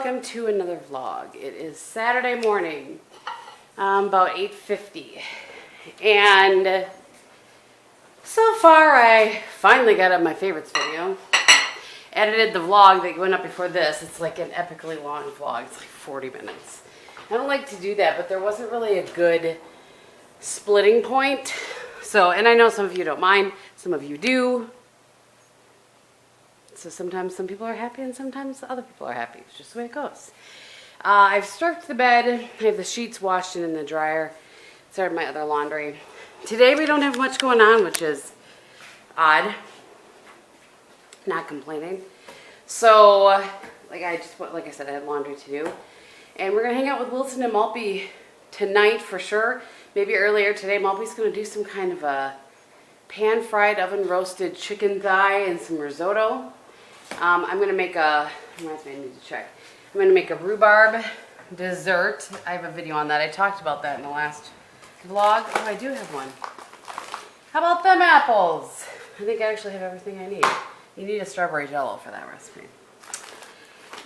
welcome to another vlog. It is Saturday morning, about 8:50, and so far I finally got up my favorites video, edited the vlog that went up before this. It's like an epically long vlog, it's like 40 minutes. I don't like to do that, but there wasn't really a good splitting point. So, and I know some of you don't mind, some of you do. So sometimes some people are happy and sometimes other people are happy. It's just the way it goes. I've struck the bed. I have the sheets washed and in the dryer. Started my other laundry. Today we don't have much going on, which is odd. Not complaining. So, like I said, I had laundry to do. And we're going to hang out with Wilson and Maltby tonight for sure. Maybe earlier today, Maltby's going to do some kind of a pan-fried, oven-roasted chicken thigh and some risotto. I'm going to make a, reminds me I need to check. I'm going to make a rhubarb dessert. I have a video on that. I talked about that in the last vlog. Oh, I do have one. How about them apples? I think I actually have everything I need. You need a strawberry jello for that recipe.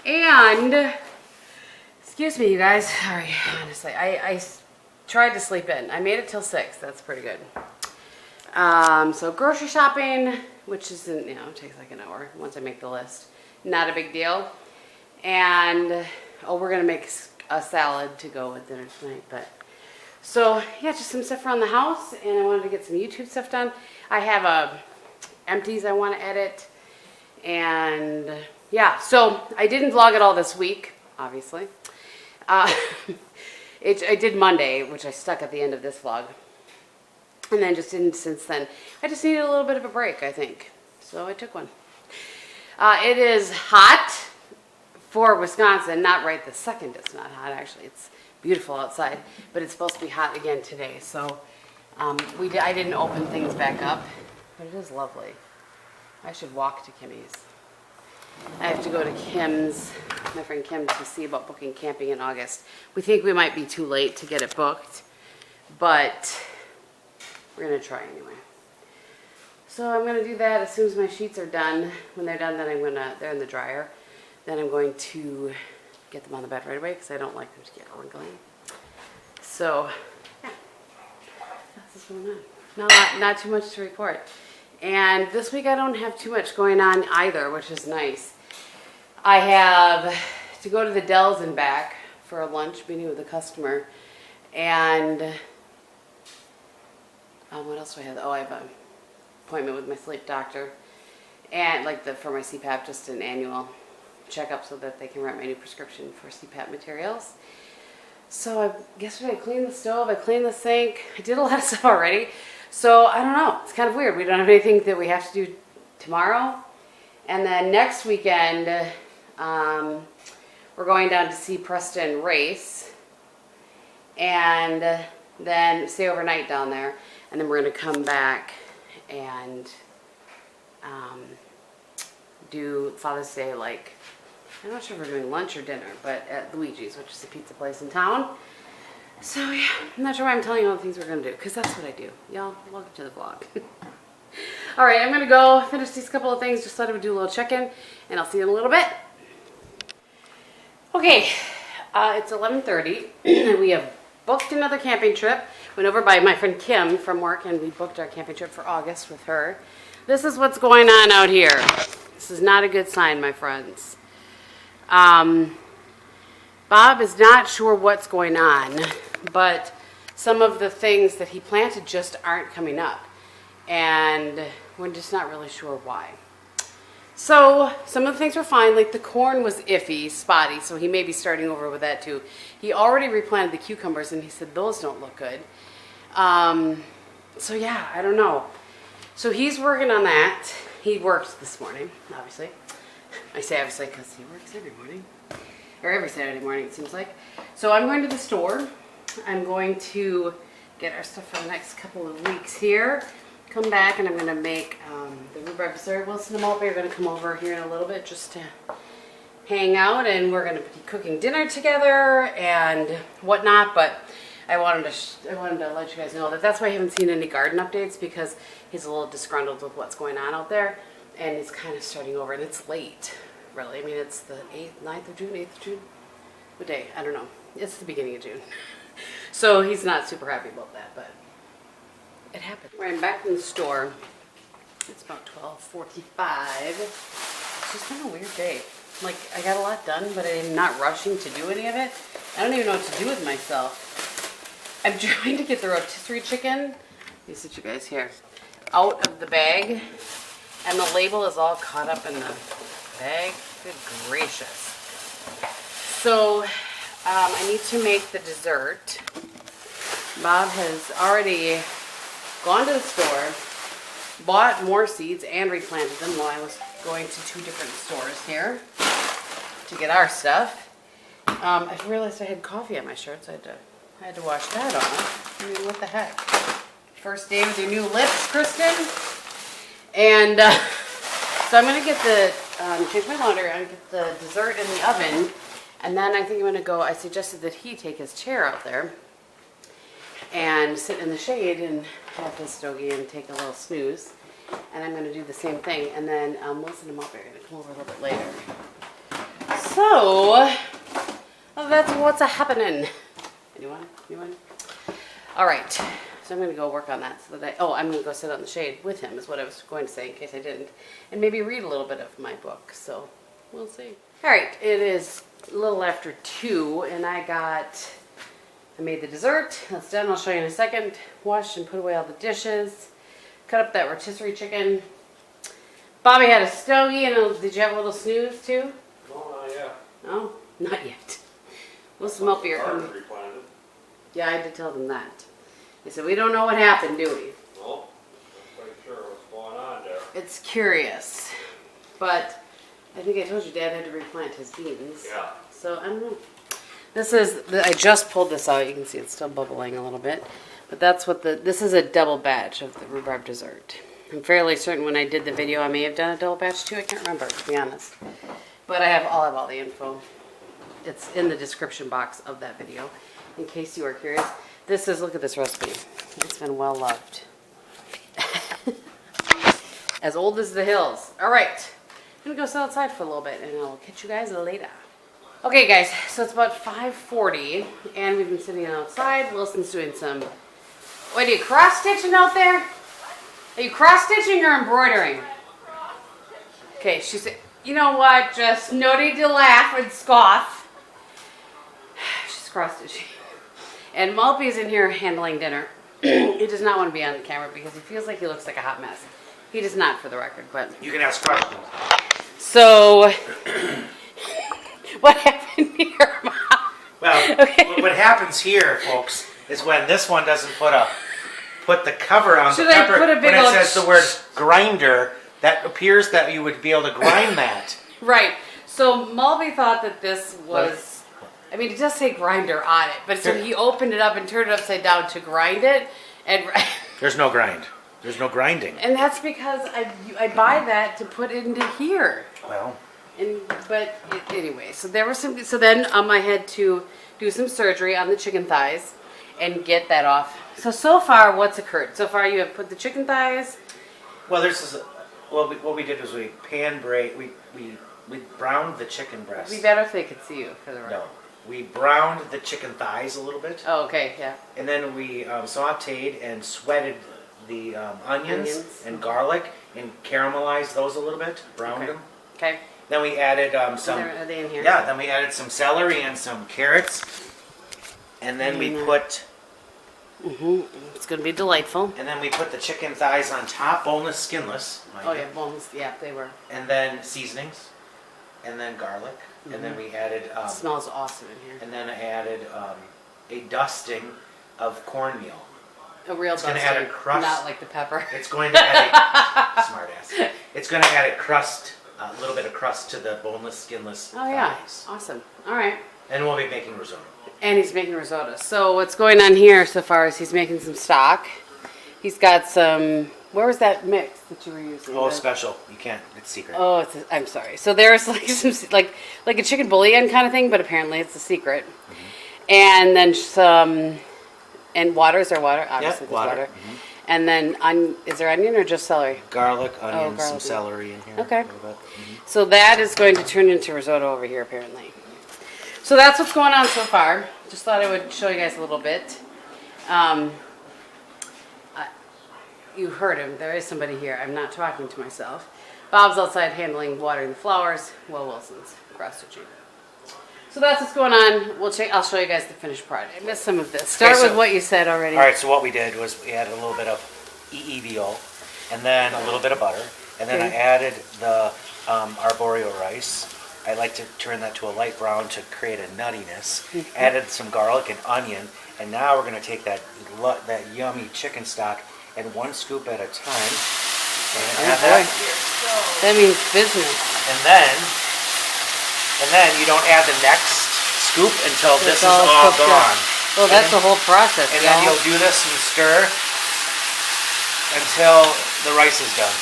And, excuse me, you guys. Sorry, honestly. I tried to sleep in. I made it till 6. That's pretty good. So grocery shopping, which isn't, you know, it takes like an hour once I make the list. Not a big deal. And, oh, we're going to make a salad to go with dinner tonight. But, so, yeah, just some stuff around the house. And I wanted to get some YouTube stuff done. I have empties I want to edit. And, yeah, so I didn't vlog at all this week, obviously. I did Monday, which I stuck at the end of this vlog. And then just didn't since then. I just needed a little bit of a break, I think. So I took one. It is hot for Wisconsin. Not right this second. It's not hot, actually. It's beautiful outside. But it's supposed to be hot again today. So I didn't open things back up. But it is lovely. I should walk to Kimmy's. I have to go to Kim's, my friend Kim, to see about booking camping in August. We think we might be too late to get it booked. But we're going to try anyway. So I'm going to do that as soon as my sheets are done. When they're done, then they're in the dryer. Then I'm going to get them on the bed right away because I don't like them to get wrinkly. So, yeah. That's what's going on. Not too much to report. And this week I don't have too much going on either, which is nice. I have to go to the Dells and back for a lunch meeting with a customer. And what else do I have? Oh, I have an appointment with my sleep doctor. And for my CPAP, just an annual checkup so that they can write my new prescription for CPAP materials. So yesterday I cleaned the stove, I cleaned the sink. I did a lot of stuff already. So I don't know, it's kind of weird. We don't have anything that we have to do tomorrow. And then next weekend, we're going down to see Preston race. And then stay overnight down there. And then we're going to come back and do Father's Day, I'm not sure if we're doing lunch or dinner, but at Luigi's, which is a pizza place in town. So yeah, I'm not sure why I'm telling you all the things we're going to do, because that's what I do. Y'all, welcome to the vlog. Alright, I'm going to go finish these couple of things, just thought I would do a little check-in, and I'll see you in a little bit. Okay, it's 11:30, and we have booked another camping trip. Went over by my friend Kim from work, and we booked our camping trip for August with her. This is what's going on out here. This is not a good sign, my friends. Bob is not sure what's going on, but some of the things that he planted just aren't coming up, and we're just not really sure why. So some of the things were fine, like the corn was iffy, spotty, so he may be starting over with that too. He already replanted the cucumbers, and he said those don't look good. So yeah, I don't know. So he's working on that. He worked this morning, obviously. I say obviously because he works every morning. Or every Saturday morning, it seems like. So I'm going to the store. I'm going to get our stuff for the next couple of weeks here. Come back and I'm going to make the rhubarb dessert. Wilson and Maltby are going to come over here in a little bit just to hang out. And we're going to be cooking dinner together and whatnot. But I wanted to let you guys know that that's why I haven't seen any garden updates, because he's a little disgruntled with what's going on out there. And he's kind of starting over. And it's late really. I mean, it's the 9th of June, 8th of June. What day? I don't know. It's the beginning of June. So he's not super happy about that, but it happened. Right, I'm back in the store. It's about 12:45. It's just been a weird day. Like, I got a lot done, but I'm not rushing to do any of it. I don't even know what to do with myself. I'm trying to get the rotisserie chicken, let me sit you guys here, out of the bag. And the label is all caught up in the bag. Good gracious. So, I need to make the dessert. Bob has already gone to the store, bought more seeds, and replanted them while I was going to 2 different stores here to get our stuff. I realized I had coffee on my shirt, so I had to wash that off. I mean, what the heck? First day with your new lips, Kristin. And so I'm going to get the, change my laundry, I'm going to get the dessert in the oven. And then I think I'm going to go, I suggested that he take his chair out there and sit in the shade and have his stogie and take a little snooze. And I'm going to do the same thing. And then Melissa and Mop are going to come over a little bit later. So, that's what's happening. Anyone? All right. So I'm going to go work on that so that I'm going to go sit out in the shade with him is what I was going to say in case I didn't. And maybe read a little bit of my book. So we'll see. All right. It is a little after 2 and I made the dessert. That's done. I'll show you in a second. Washed and put away all the dishes. Cut up that rotisserie chicken. Bobby had a stogie and did you have a little snooze too? No, not yet. No, not yet. We'll smoke beer. Yeah, I did tell them that. They said, we don't know what happened, do we? No, I'm not quite sure what's going on there. It's curious. But I think I told you Dad had to replant his beans. Yeah. So, I don't know. This is, I just pulled this out. You can see it's still bubbling a little bit. But that's what this is a double batch of the rhubarb dessert. I'm fairly certain when I did the video, I may have done a double batch too. I can't remember, to be honest. But I have all the info. It's in the description box of that video, in case you are curious. This is, look at this recipe. It's been well loved. As old as the hills. All right. I'm going to go sit outside for a little bit, and I'll catch you guys later. Okay, guys. So it's about 5:40, and we've been sitting outside. Wilson's doing some... What, are you cross-stitching out there? Are you cross-stitching or embroidering? Okay, she said, you know what? Just no need to laugh and scoff. She's cross-stitching. And Malpy's in here handling dinner. He does not want to be on the camera because he feels like he looks like a hot mess. He does not, for the record, but... You can ask questions. So, what happened here, Mom? Well, okay. What happens here, folks, is when this one doesn't put the cover on Should the I pepper, put a big when it old says the word grinder, that appears that you would be able to grind that. Right. So Malby thought that this was, I mean, it does say grinder on it, but so he opened it up and turned it upside down to grind it, and There's no grind. There's no grinding. and that's because I buy that to put into here. Well, Anyway, so there was some. So then I had to do some surgery on the chicken thighs and get that off. So far, what's occurred? So far, you have put the chicken thighs. well, what we did was we we browned the chicken breast. It'd be better if they could see you for the record. No, we browned the chicken thighs a little bit. Oh, okay, yeah. And then we sauteed and sweated the onions and garlic and caramelized those a little bit, browned them. Okay. Then we added some. Are they in here? Yeah. Then we added some celery and some carrots, and then we put. It's gonna be delightful. And then we put the chicken thighs on top, boneless, skinless. Oh yeah, bones. Yeah, they were. And then seasonings, and then garlic, and then we added. It smells awesome in here. And then I added a dusting of cornmeal. A real It's going to dusting, add a crust. not like the pepper. It's going to add a smart ass. It's going to add a little bit of crust to the boneless, skinless Oh yeah, thighs. awesome. All right. And we'll be making risotto. And he's making risotto. So what's going on here so far is he's making some stock. He's got some. Where was that mix that you were using? Oh, special. You can't. It's secret. Oh, I'm sorry. So there's like some like a chicken bouillon kind of thing, but apparently it's a secret. And then some. And water, is there water? Obviously, Yep, water. there's water. And then, is there onion or just celery? Garlic, onions, some garlic. celery in here. Okay. A little bit. So that is going to turn into risotto over here, apparently. So that's what's going on so far. Just thought I would show you guys a little bit. You heard him. There is somebody here. I'm not talking to myself. Bob's outside handling watering the flowers. Will Wilson's across the street. So that's what's going on. I'll show you guys the finished product. I missed some of this. Start Okay, with so- what you said already. All right, so what we did was we added a little bit of EEVO, and then a little bit of butter, and then I Okay. added the arborio rice. I like to turn that to a light brown to create a nuttiness. Added some garlic and onion, and now we're going to take that yummy chicken stock and one scoop at a time. And add boy. that. That means business. And then you don't add the next scoop until this is all cooked up. gone. Well, that's the whole process, And then y'all. you'll do this and stir until the rice is done.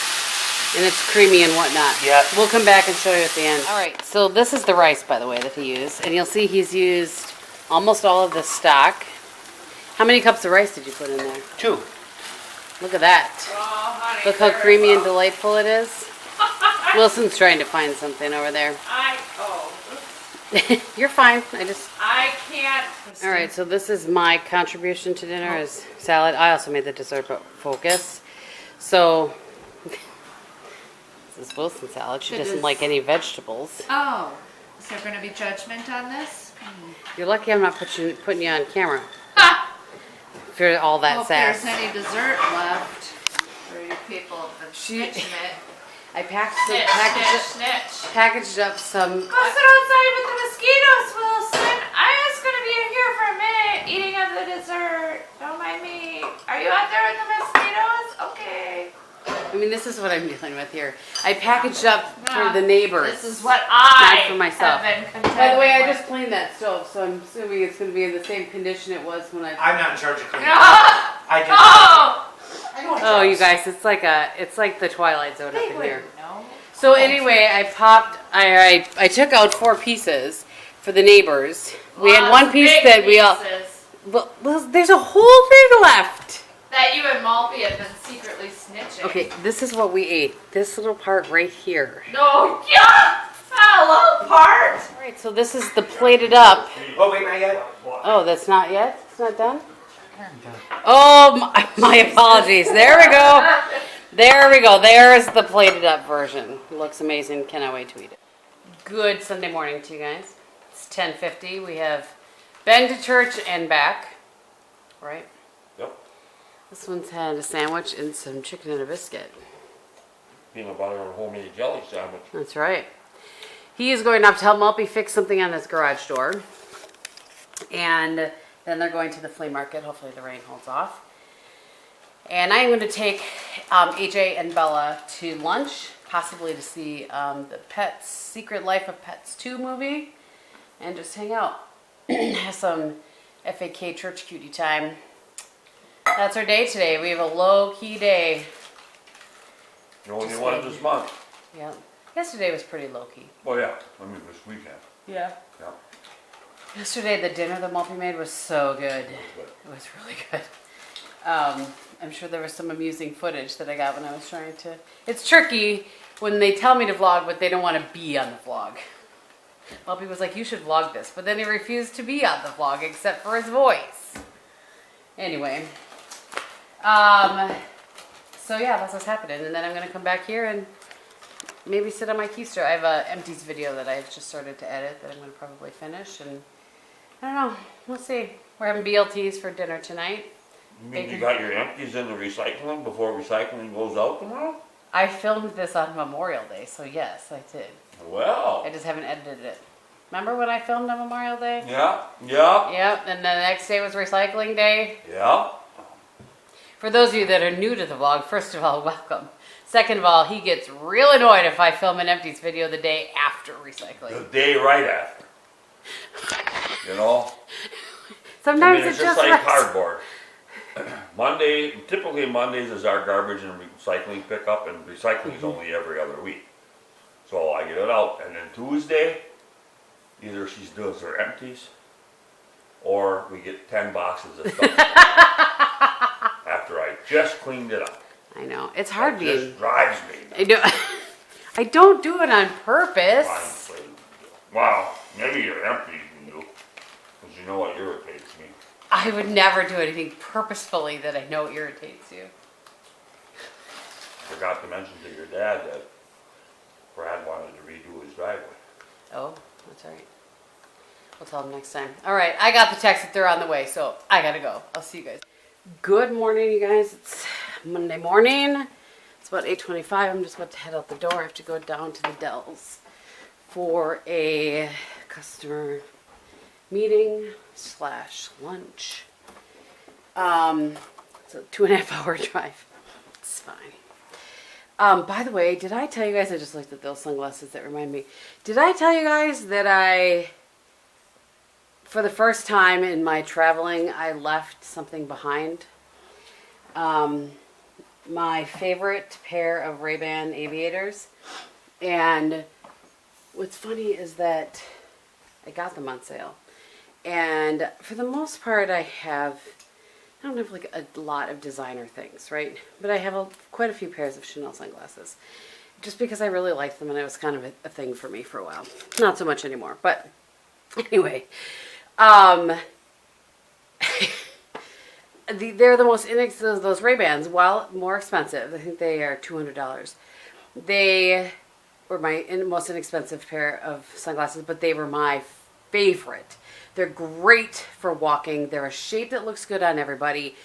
And it's creamy and whatnot. Yeah. We'll come back and show you at the end. All right, so this is the rice, by the way, that he used. And you'll see he's used almost all of the stock. How many cups of rice did you put in there? 2. Look at that. Oh, honey, Look how there creamy we and go. delightful it is. Wilson's trying to find something over there. You're fine. I can't. All right, so this is my contribution to dinner is salad. I also made the dessert focus. So this is Wilson's salad. She It doesn't is- like any vegetables. Oh, is there going to be judgment on this? You're lucky I'm not putting you on camera for all that Well, if sass. there's any dessert left for you people that snitching it. I Snitch, snitch. packaged up some. Go sit outside with the mosquitoes, Wilson. I was gonna be in here for a minute eating of the dessert. Don't mind me. Are you out there with the mosquitoes? Okay. I mean, this is what I'm dealing with here. I packaged up for the neighbors. This is what I Not for myself. have been contending By the way, I with. just cleaned that stove, so I'm assuming it's going to be in the same condition it was when I. I'm not in charge of cleaning. Oh! I did. Oh! Oh, you guys, it's like the Twilight Zone up in here. No. So anyway, I took out 4 pieces for the neighbors. We had one piece Big that we all. pieces Well, there's a whole thing left. that you and Malpy have been secretly snitching. Okay, this is what we ate. This little part right here. No, yeah, a little part. All right, so this is the plated up. Oh, wait, not yet? Oh, that's not yet? It's not done? Oh, my apologies. There we go. There we go. There's the plated up version. It looks amazing. Cannot wait to eat it. Good Sunday morning to you guys. It's 10:50. We have been to church and back. Right? Yep. This one's had a sandwich and some chicken and a biscuit. Peanut butter and homemade jelly sandwich. That's right. He is going up to help Malpy fix something on his garage door. And then they're going to the flea market. Hopefully the rain holds off. And I'm going to take AJ and Bella to lunch, possibly to see the Pets, Secret Life of Pets 2 movie, and just hang out. Have some FAK church cutie time. That's our day today. We have a low-key day. You only one this month. Yeah. Yesterday was pretty low-key. Oh yeah, I mean this weekend. Yeah. Yeah. Yesterday, the dinner that Malpy made was so good. It was really good. I'm sure there was some amusing footage that I got when I was trying to. It's tricky when they tell me to vlog, but they don't want to be on the vlog. Malpy was like, "You should vlog this," but then he refused to be on the vlog except for his voice. Anyway, so yeah, that's what's happening, and then I'm gonna come back here and maybe sit on my keister. I have a empties video that I've just started to edit that I'm gonna probably finish, and I don't know. We'll see. We're having BLTs for dinner tonight. You mean you got your empties in the recycling before recycling goes out tomorrow? I filmed this on Memorial Day, so yes, I did. Well. I just haven't edited it. Remember when I filmed on Memorial Day? Yeah, yeah, Yep, and the next day was recycling day. yeah. For those of you that are new to the vlog, first of all, welcome. Second of all, he gets real annoyed if I film an empties video the day after The recycling. day right after. You know? Sometimes I mean, it's it just just like right. cardboard. Typically Mondays is our garbage and recycling pickup, and recycling is only every other week. So I get it out, and then Tuesday, either she does her empties, or we get 10 boxes of stuff after I just cleaned it up. I know. It's hard It being. just drives me nuts. I do. I don't do it on purpose. Honestly. Wow, maybe you're empty, you do. Because you know what irritates me. I would never do anything purposefully that I know irritates you. Forgot to mention to your dad that Brad wanted to redo his driveway. Oh, that's all right. We'll tell them next time. All right, I got the text that they're on the way, so I gotta go. I'll see you guys. Good morning, you guys. It's Monday morning. It's about 8:25. I'm just about to head out the door. I have to go down to the Dells for a customer meeting / lunch. It's a 2.5 hour drive. It's fine. By the way, did I tell you guys, I just looked at those sunglasses that remind me. Did I tell you guys that for the first time in my traveling, I left something behind? My favorite pair of Ray-Ban aviators. And what's funny is that I got them on sale. And for the most part, I don't have like a lot of designer things, right? But I have quite a few pairs of Chanel sunglasses. Just because I really liked them and it was kind of a thing for me for a while. Not so much anymore, but anyway. They're the most inexpensive, those Ray-Bans, while more expensive. I think they are $200. They were my most inexpensive pair of sunglasses, but they were my favorite. They're great for walking. They're a shape that looks good on everybody.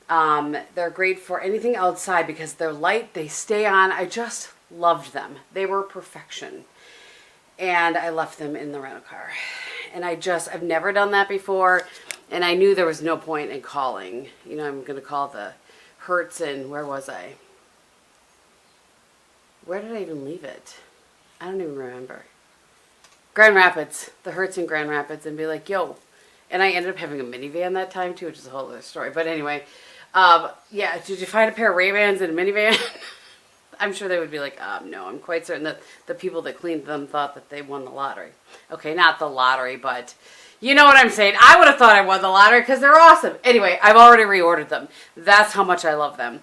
They're great for anything outside because they're light, they stay on. I just loved them. They were perfection. And I left them in the rental car. And I've never done that before. And I knew there was no point in calling. You know, I'm going to call the Hertz in, where was I? Where did I even leave it? I don't even remember. Grand Rapids, the Hertz in Grand Rapids, and be like, yo. And I ended up having a minivan that time too, which is a whole other story. But anyway, yeah, did you find a pair of Ray-Bans in a minivan? I'm sure they would be like, no, I'm quite certain that the people that cleaned them thought that they won the lottery. Okay, not the lottery, but you know what I'm saying. I would have thought I won the lottery because they're awesome. Anyway, I've already reordered them. That's how much I love them.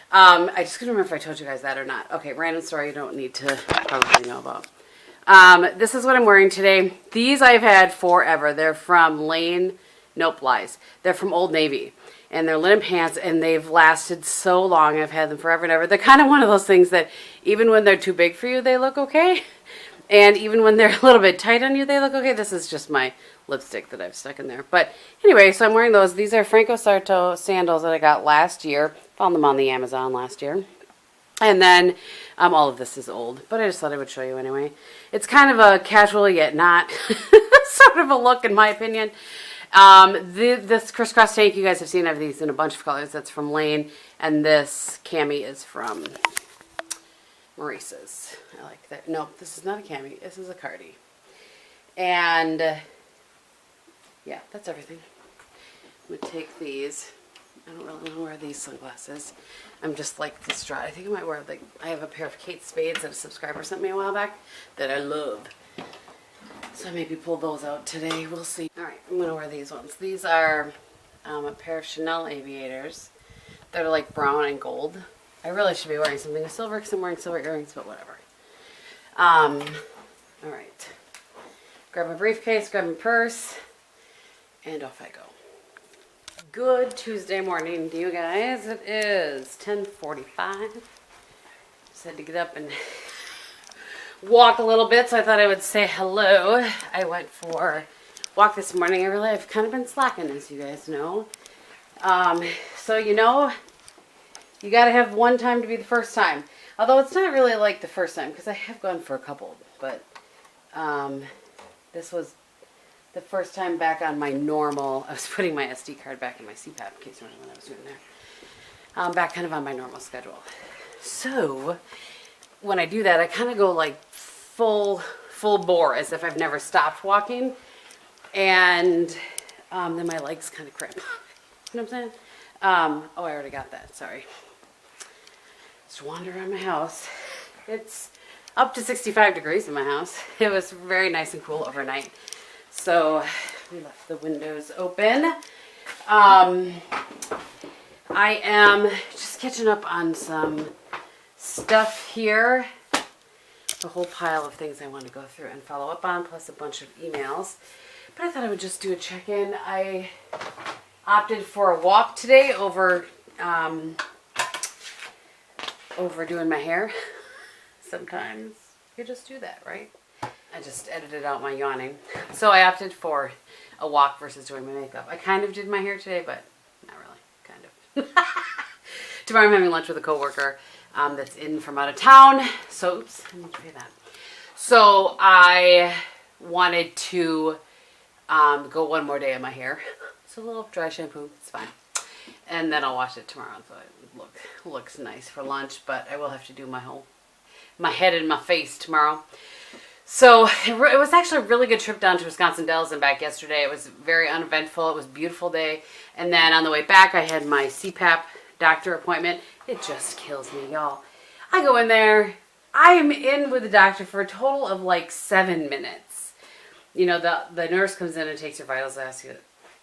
I just couldn't remember if I told you guys that or not. Okay, random story you don't need to probably know about. This is what I'm wearing today. These I've had forever. They're from Lane, nope, lies. They're from Old Navy. And they're linen pants, and they've lasted so long. I've had them forever and ever. They're kind of one of those things that even when they're too big for you, they look okay. And even when they're a little bit tight on you, they look okay. This is just my lipstick that I've stuck in there. But anyway, so I'm wearing those. These are Franco Sarto sandals that I got last year. Found them on the Amazon last year. And then all of this is old, but I just thought I would show you anyway. It's kind of a casual yet not sort of a look in my opinion. This crisscross tank, you guys have seen, I have these in a bunch of colors. That's from Lane, and this cami is from Maurice's. I like that. No, this is not a cami. This is a cardi. And yeah, that's everything. I'm gonna take these. I don't really want to wear these sunglasses. I'm just like distraught. I think I might wear, like, I have a pair of Kate Spades that a subscriber sent me a while back that I love. So I maybe pull those out today. We'll see. All right, I'm going to wear these ones. These are a pair of Chanel aviators. They're like brown and gold. I really should be wearing something silver because I'm wearing silver earrings, but whatever. All right. Grab my briefcase, grab my purse, and off I go. Good Tuesday morning to you guys. It is 10:45. Just had to get up and walk a little bit, so I thought I would say hello. I went for a walk this morning. I've kind of been slacking, as you guys know. So, you know, you got to have one time to be the first time. Although it's not really like the first time, because I have gone for a couple. But this was the first time back on my normal. I was putting my SD card back in my CPAP in case you were wondering what I was doing there. Back kind of on my normal schedule. So when I do that, I kind of go like full bore, as if I've never stopped walking, and then my legs kind of cramp. You know what I'm saying? Oh, I already got that. Sorry. Just wander around my house. It's up to 65 degrees in my house. It was very nice and cool overnight. So we left the windows open. I I am just catching up on some stuff here. A whole pile of things I want to go through and follow up on, plus a bunch of emails. But I thought I would just do a check-in. I opted for a walk today over doing my hair. Sometimes you just do that, right? I just edited out my yawning. So I opted for a walk versus doing my makeup. I kind of did my hair today, but not really, kind of. Tomorrow I'm having lunch with a coworker that's in from out of town. So, oops, I didn't say that. So I wanted to go one more day of my hair. It's a little dry shampoo, it's fine. And then I'll wash it tomorrow, so it looks nice for lunch. But I will have to do my head and my face tomorrow. So it was actually a really good trip down to Wisconsin Dells and back yesterday. It was very uneventful. It was a beautiful day. And then on the way back, I had my CPAP doctor appointment. It just kills me, y'all. I go in there. I am in with the doctor for a total of like 7 minutes. You know, the nurse comes in and takes your vitals, asks you,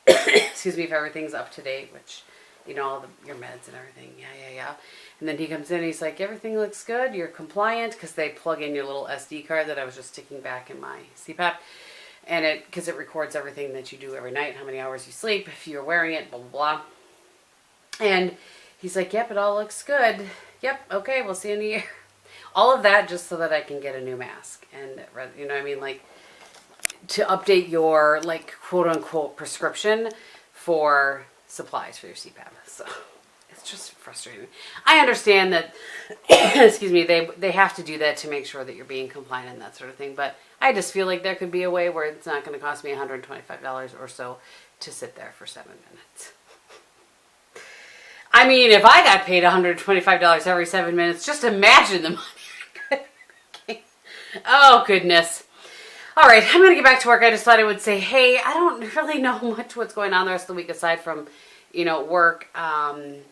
excuse me, if everything's up to date, which, you know, all your meds and everything. Yeah. And then he comes in and he's like, everything looks good. You're compliant, because they plug in your little SD card that I was just sticking back in my CPAP. And because it records everything that you do every night, how many hours you sleep, if you're wearing it, blah, blah, blah. And he's like, yep, it all looks good. Yep, okay, we'll see you in a year. All of that just so that I can get a new mask. And, you know what I mean? Like, to update your, like, quote-unquote prescription for supplies for your CPAP. So it's just frustrating. I understand that, excuse me, they have to do that to make sure that you're being compliant and that sort of thing. But I just feel like there could be a way where it's not going to cost me $125 or so to sit there for 7 minutes. I mean, if I got paid $125 every 7 minutes, just imagine the money. Oh, goodness. All right, I'm going to get back to work. I just thought I would say, hey, I don't really know much what's going on the rest of the week aside from, you know, work. And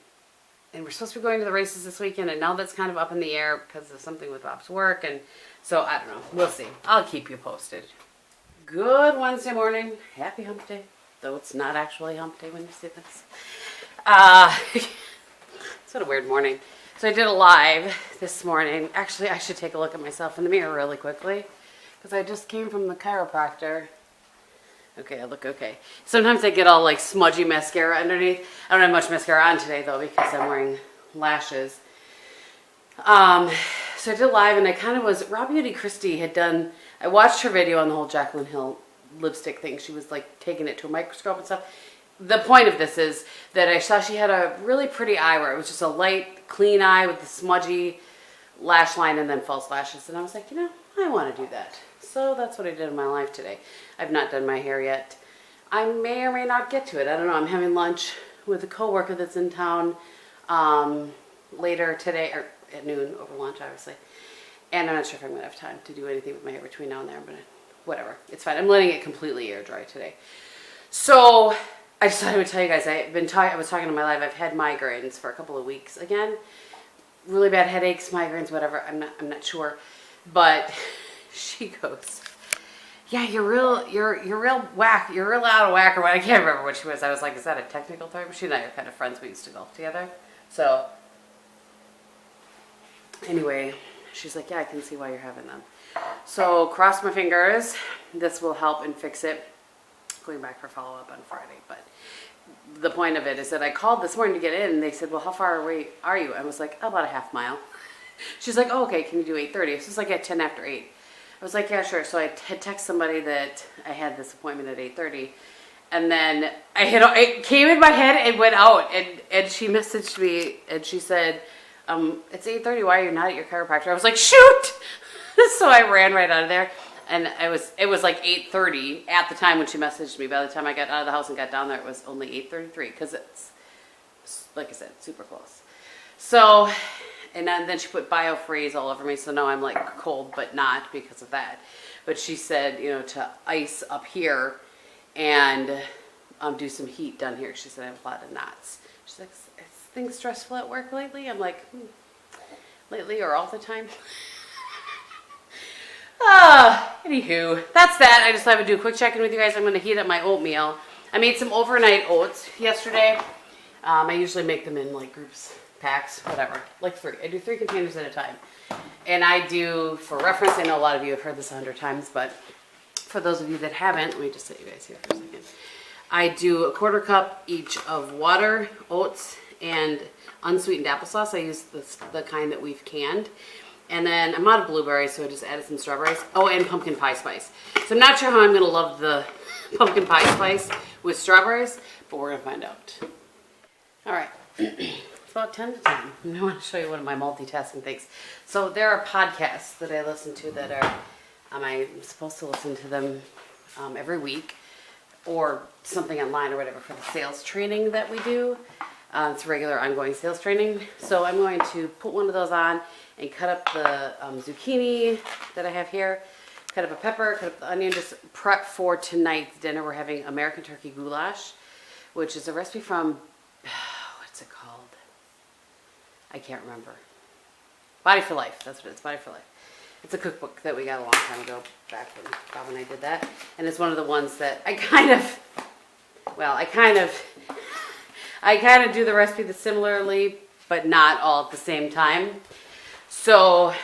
we're supposed to be going to the races this weekend, and now that's kind of up in the air because of something with Bob's work. And so, I don't know. We'll see. I'll keep you posted. Good Wednesday morning. Happy hump day. Though it's not actually hump day when you see this. It's what a weird morning. So I did a live this morning. Actually, I should take a look at myself in the mirror really quickly, because I just came from the chiropractor. Okay, I look okay. Sometimes I get all like smudgy mascara underneath. I don't have much mascara on today though, because I'm wearing lashes. So I did live, and I kind of was, Raw Beauty Christie had done, I watched her video on the whole Jaclyn Hill lipstick thing. She was like taking it to a microscope and stuff. The point of this is that I saw she had a really pretty eye where it was just a light, clean eye with the smudgy lash line and then false lashes. And I was like, you know, I want to do that. So that's what I did in my life today. I've not done my hair yet. I may or may not get to it. I don't know. I'm having lunch with a coworker that's in town later today, or at noon over lunch, obviously. And I'm not sure if I'm going to have time to do anything with my hair between now and there, but whatever. It's fine. I'm letting it completely air dry today. So I just thought I would tell you guys, I was talking to my live, I've had migraines for a couple of weeks again. Really bad headaches, migraines, whatever. I'm not sure. But she goes, yeah, you're real whack. You're real out of whack, or what. I can't remember what she was. I was like, is that a technical term? She and I are kind of friends. We used to golf together. So anyway, she's like, yeah, I can see why you're having them. So cross my fingers. This will help and fix it. Going back for follow-up on Friday. But the point of it is that I called this morning to get in, and they said, well, how far away are you? I was like, about a half mile. She's like, oh, okay, can you do 8:30? This was like at 10 after 8. I was like, yeah, sure. So I had texted somebody that I had this appointment at 8:30. And then it came in my head and went out. And she messaged me, and she said, it's 8:30. Why are you not at your chiropractor? I was like, shoot! So I ran right out of there. And it was like 8:30 at the time when she messaged me. By the time I got out of the house and got down there, it was only 8:33, because it's, like I said, super close. So, and then she put biofreeze all over me, so now I'm like cold, but not because of that. But she said, you know, to ice up here and do some heat down here. She said I have a lot of knots. She's like, is things stressful at work lately? I'm like, lately or all the time? Anywho, that's that. I just thought I would do a quick check-in with you guys. I'm going to heat up my oatmeal. I made some overnight oats yesterday. I usually make them in like groups, packs, whatever, like 3. I do 3 containers at a time. And I do, for reference, I know a lot of you have heard this 100 times, but for those of you that haven't, let me just set you guys here for a second. I do a 1/4 cup each of water, oats, and unsweetened applesauce. I use the kind that we've canned. And then I'm out of blueberries, so I just added some strawberries. Oh, and pumpkin pie spice. So I'm not sure how I'm going to love the pumpkin pie spice with strawberries, but we're going to find out. All right. It's about 10 to 10. I want to show you one of my multitasking things. So there are podcasts that I listen to that are, I'm supposed to listen to them every week, or something online or whatever for the sales training that we do. It's regular ongoing sales training. So I'm going to put one of those on and cut up the zucchini that I have here, cut up a pepper, cut up the onion, just prep for tonight's dinner. We're having American turkey goulash, which is a recipe from, what's it called? I can't remember. Body for Life, that's what it is, Body for Life. It's a cookbook that we got a long time ago, back when Bob and I did that. And it's one of the ones that I kind of do the recipe similarly, but not all at the same time. So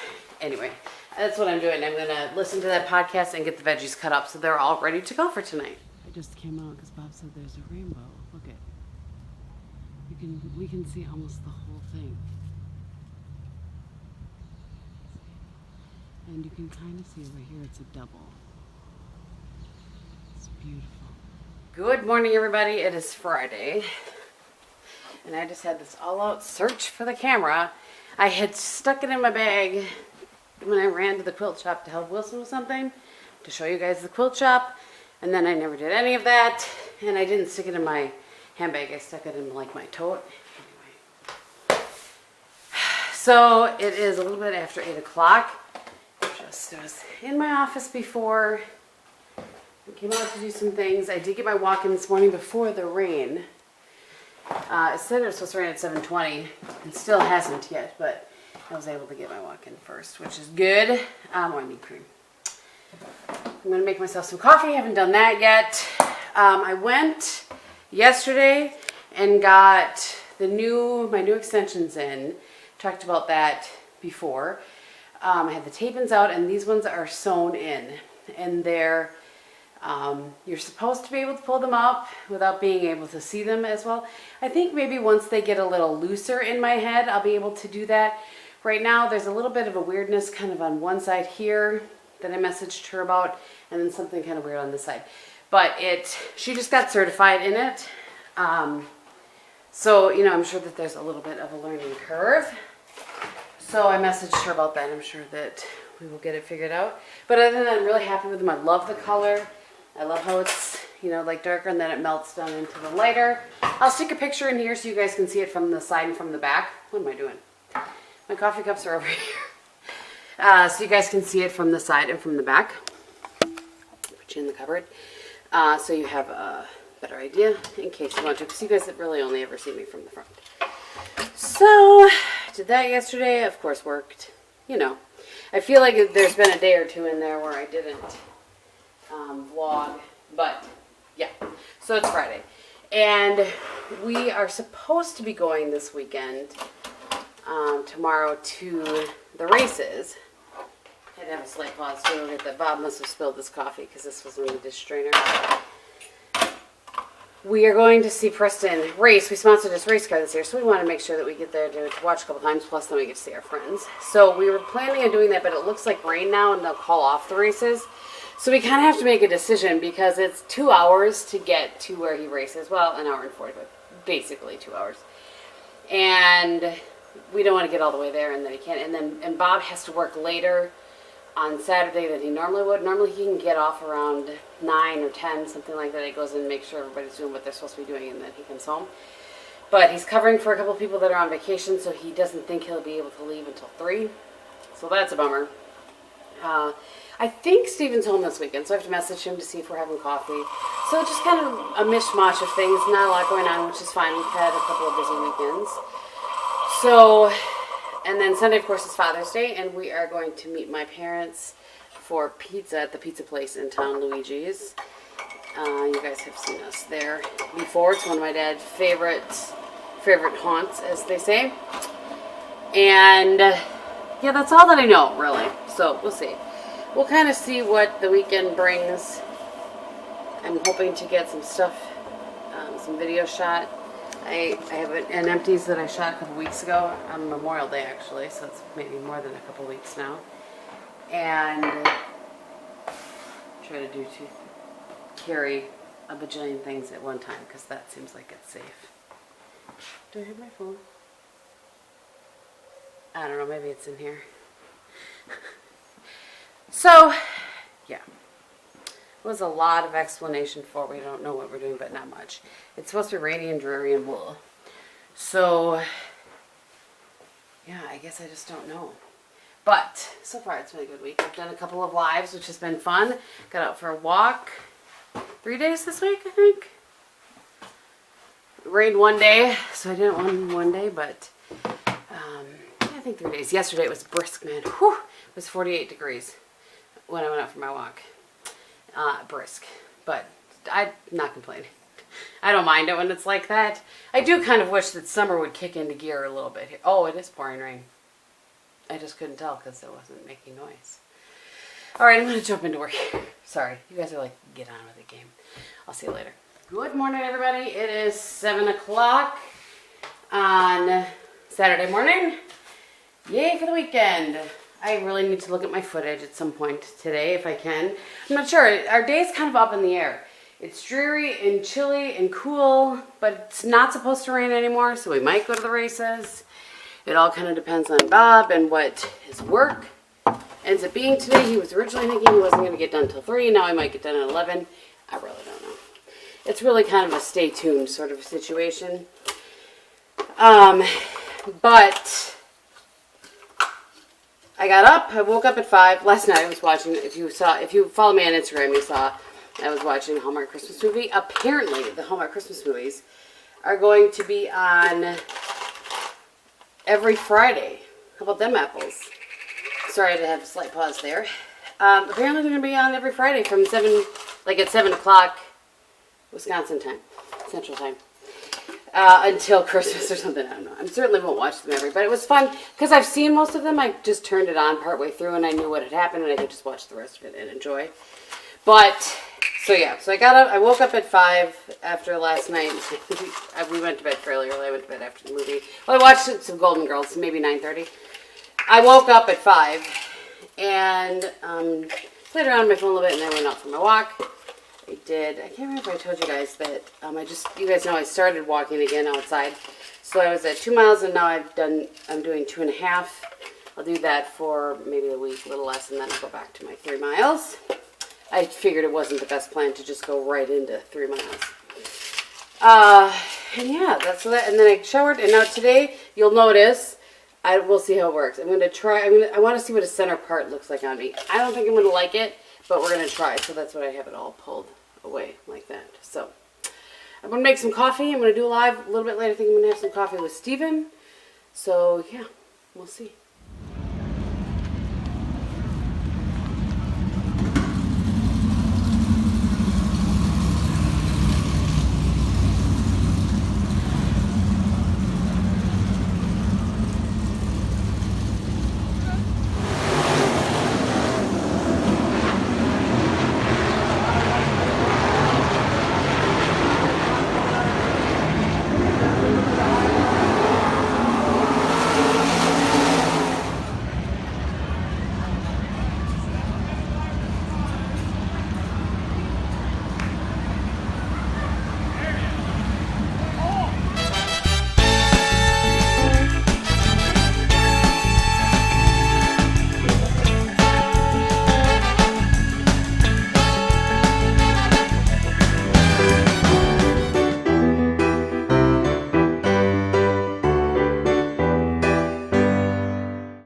anyway, that's what I'm doing. I'm going to listen to that podcast and get the veggies cut up so they're all ready to go for tonight. I just came out because Bob said there's a rainbow. Look at, we can see almost the whole thing. And you can kind of see over here it's a double. It's beautiful. Good morning, everybody. It is Friday. And I just had this all-out search for the camera. I had stuck it in my bag when I ran to the quilt shop to help Wilson with something, to show you guys the quilt shop. And then I never did any of that. And I didn't stick it in my handbag. I stuck it in like my tote. Anyway. So it is a little bit after 8 o'clock. I was in my office before. I came out to do some things. I did get my walk in this morning before the rain. It said it was supposed to rain at 7:20, and still hasn't yet, but I was able to get my walk in first, which is good. I need cream. I'm going to make myself some coffee. I haven't done that yet. I went yesterday and got my new extensions in. Talked about that before. I had the tape-ins out, and these ones are sewn in, and they're you're supposed to be able to pull them up without being able to see them as well. I think maybe once they get a little looser in my head, I'll be able to do that. Right now, there's a little bit of a weirdness kind of on one side here that I messaged her about, and then something kind of weird on this side. But she just got certified in it. So, I'm sure that there's a little bit of a learning curve. So I messaged her about that. I'm sure that we will get it figured out. But other than that, I'm really happy with them. I love the color. I love how it's, like darker and then it melts down into the lighter. I'll stick a picture in here so you guys can see it from the side and from the back. What am I doing? My coffee cups are over here. So you guys can see it from the side and from the back. Put you in the cupboard. So you have a better idea in case you want to. Because you guys really only ever see me from the front. So, did that yesterday. Of course, worked. I feel like there's been a day or two in there where I didn't vlog, but yeah. So it's Friday, and we are supposed to be going this weekend, tomorrow, to the races. I had to have a slight pause to look at that. Bob must have spilled this coffee because this was in the dish strainer. We are going to see Preston race. We sponsored this race car this year, so we want to make sure that we get there to watch a couple times, plus then we get to see our friends. So we were planning on doing that, but it looks like rain now, and they'll call off the races. So we kind of have to make a decision because it's 2 hours to get to where he races. Well, an hour and 40, but basically 2 hours. And we don't want to get all the way there, and then he can't. And Bob has to work later on Saturday than he normally would. Normally he can get off around 9 or 10, something like that. He goes in and makes sure everybody's doing what they're supposed to be doing, and then he comes home. But he's covering for a couple people that are on vacation, so he doesn't think he'll be able to leave until 3. So that's a bummer. I think Steven's home this weekend, so I have to message him to see if we're having coffee. So it's just kind of a mishmash of things. Not a lot going on, which is fine. We've had a couple of busy weekends. So, and then Sunday, of course, is Father's Day, and we are going to meet my parents for pizza at the pizza place in town, Luigi's. You guys have seen us there before. It's one of my dad's favorite favorite haunts, as they say. And yeah, that's all that I know, really. So we'll see. We'll kind of see what the weekend brings. I'm hoping to get some stuff, some video shot. I have an empties that I shot a couple weeks ago on Memorial Day, actually, so it's maybe more than a couple weeks now. And try to carry a bajillion things at one time, because that seems like it's safe. Do I have my phone? I don't know, maybe it's in here. So, yeah. Was a lot of explanation for we don't know what we're doing, but not much. It's supposed to be rainy and dreary and wool. So, yeah, I guess I just don't know. But so far it's been a good week. I've done a couple of lives, which has been fun. Got out for a walk 3 days this week, I think. It rained one day, so I didn't run one day, but yeah, I think 3 days. Yesterday it was brisk, man. Whew, it was 48 degrees when I went out for my walk. Brisk, but I'm not complaining. I don't mind it when it's like that. I do kind of wish that summer would kick into gear a little bit here. Oh, it is pouring rain. I just couldn't tell because it wasn't making noise. All right, I'm going to jump into work. Sorry, you guys are like, get on with the game. I'll see you later. Good morning, everybody. It is 7 o'clock on Saturday morning. Yay for the weekend. I really need to look at my footage at some point today if I can. I'm not sure. Our day's kind of up in the air. It's dreary and chilly and cool, but it's not supposed to rain anymore, so we might go to the races. It all kind of depends on Bob and what his work ends up being today. He was originally thinking he wasn't going to get done till 3. Now he might get done at 11. I really don't know. It's really kind of a stay tuned sort of situation. But I got up, I woke up at 5. Last night I was watching, if you follow me on Instagram, you saw I was watching a Hallmark Christmas movie. Apparently, the Hallmark Christmas movies are going to be on every Friday. How about them apples? Sorry to have a slight pause there. Apparently they're going to be on every Friday from at 7 o'clock Wisconsin time, Central time. Until Christmas or something, I don't know. I certainly won't watch them every, but it was fun because I've seen most of them. I just turned it on partway through and I knew what had happened and I could just watch the rest of it and enjoy. But, so yeah, so I got up, I woke up at 5 after last night. We went to bed fairly early. I went to bed after the movie. Well, I watched some Golden Girls, maybe 9:30. I woke up at 5 and played around on my phone a little bit and I went out for my walk. I can't remember if I told you guys that, you guys know I started walking again outside. So I was at 2 miles and now I'm doing 2.5. I'll do that for maybe a week, a little less, and then I'll go back to my 3 miles. I figured it wasn't the best plan to just go right into 3 miles. And yeah, and then I showered, and now today, you'll notice, we'll see how it works. I'm going to try, I want to see what a center part looks like on me. I don't think I'm going to like it, but we're going to try, so that's why I have it all pulled away like that. So I'm going to make some coffee. I'm going to do a live a little bit later. I think I'm going to have some coffee with Steven. So yeah, we'll see.